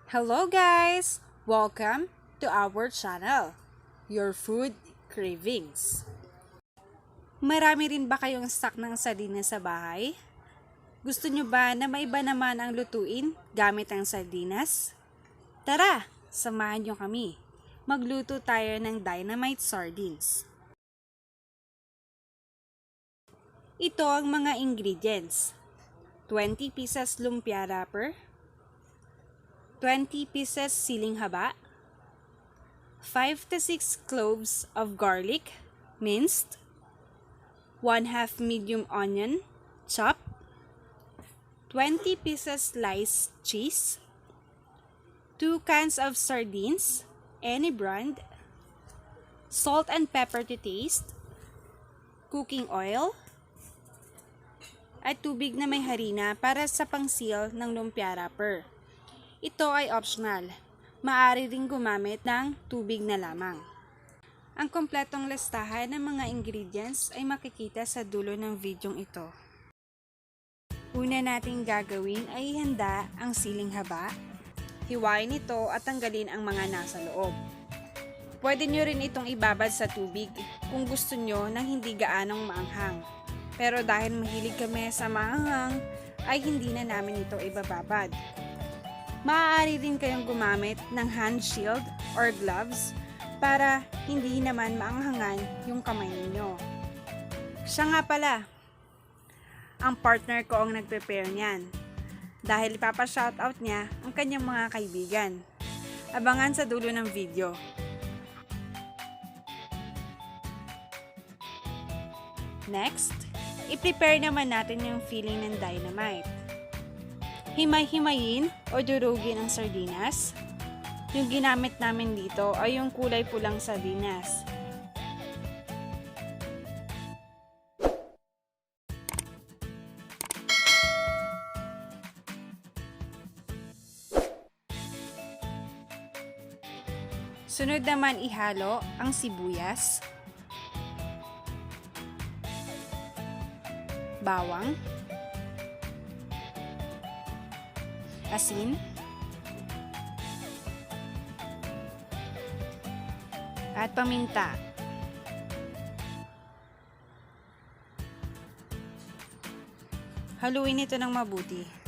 Hello guys! Welcome to our channel, Your Food Cravings. Marami rin ba kayong stock ng sardinas sa bahay? Gusto nyo ba na maiba naman ang lutuin gamit ang sardinas? Tara, samahan nyo kami. Magluto tayo ng Dynamite Sardines. Ito ang mga ingredients. 20 pieces lumpia wrapper, 20 pieces siling haba, 5 to 6 cloves of garlic, minced, 1/2 medium onion, chopped, 20 pieces sliced cheese, 2 cans of sardines, any brand, salt and pepper to taste, cooking oil, at tubig na may harina para sa pang-seal ng lumpia wrapper. Ito ay optional. Maaari ring gumamit ng tubig na lamang. Ang kompletong listahan ng mga ingredients ay makikita sa dulo ng videong ito. Una nating gagawin ay ihanda ang siling haba. Hiwain ito at tanggalin ang mga nasa loob. Pwede nyo rin itong ibabad sa tubig kung gusto nyo ng hindi gaanong maanghang. Pero dahil mahilig kami sa maanghang, ay hindi na namin ito ibababad. Maaari din kayong gumamit ng hand shield or gloves para hindi naman maanghangan yung kamay ninyo. Siya nga pala, ang partner ko ang nag-prepare niyan dahil ipapa-shoutout niya ang kanyang mga kaibigan. Abangan sa dulo ng video. Next, i-prepare naman natin yung filling ng dynamite. Himay-himayin o durugin ang sardinas. Yung ginamit namin dito ay yung kulay pulang sardinas. Sunod naman ihalo ang sibuyas, bawang, asin, at paminta. Haluin ito ng mabuti.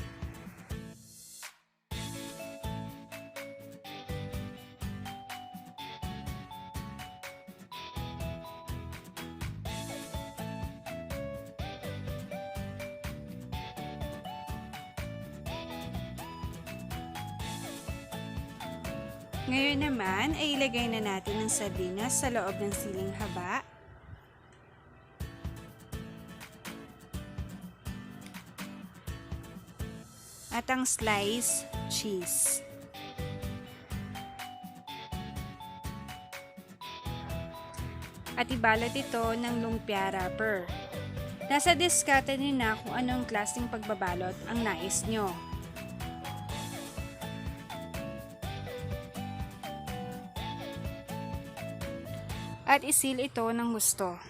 Ngayon naman ay ilagay na natin ang sardinas sa loob ng siling haba. At ang sliced cheese. At ibalot ito ng lumpia wrapper. Nasa diskarte niyo na kung anong klaseng pagbabalot ang nais nyo. At isil ito ng gusto.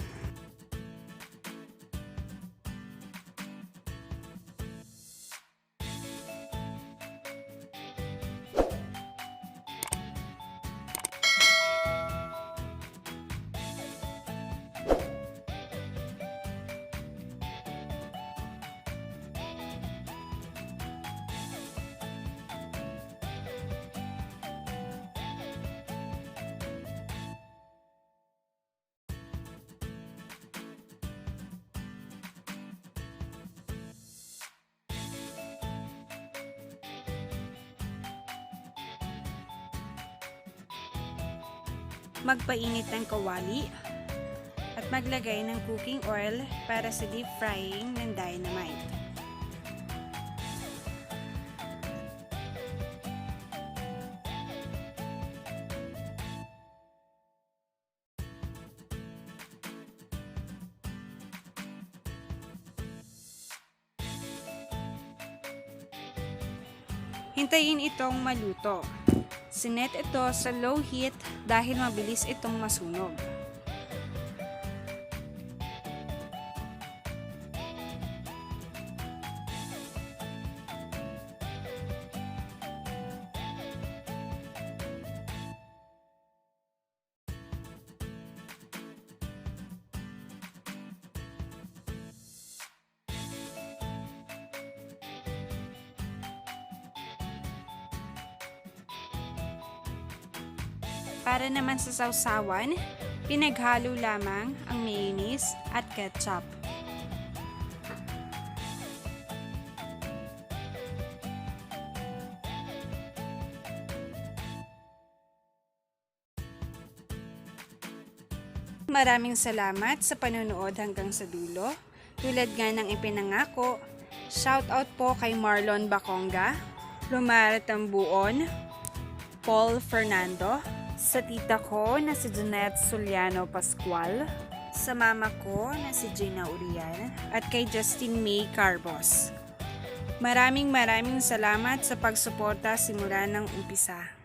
Magpainit ng kawali at maglagay ng cooking oil para sa deep frying ng dynamite. Hintayin itong maluto. Sinet ito sa low heat dahil mabilis itong masunog. Para naman sa sausawan, pinaghalo lamang ang mayonnaise at ketchup. Maraming salamat sa panonood hanggang sa dulo. Tulad nga ng ipinangako, shoutout po kay Marlon Baconga, Lumara Tambuon, Paul Fernando, sa tita ko na si Jeanette Soliano Pascual, sa mama ko na si Gina Urian, at kay Justin May Carbos. Maraming salamat sa pagsuporta simula ng umpisa.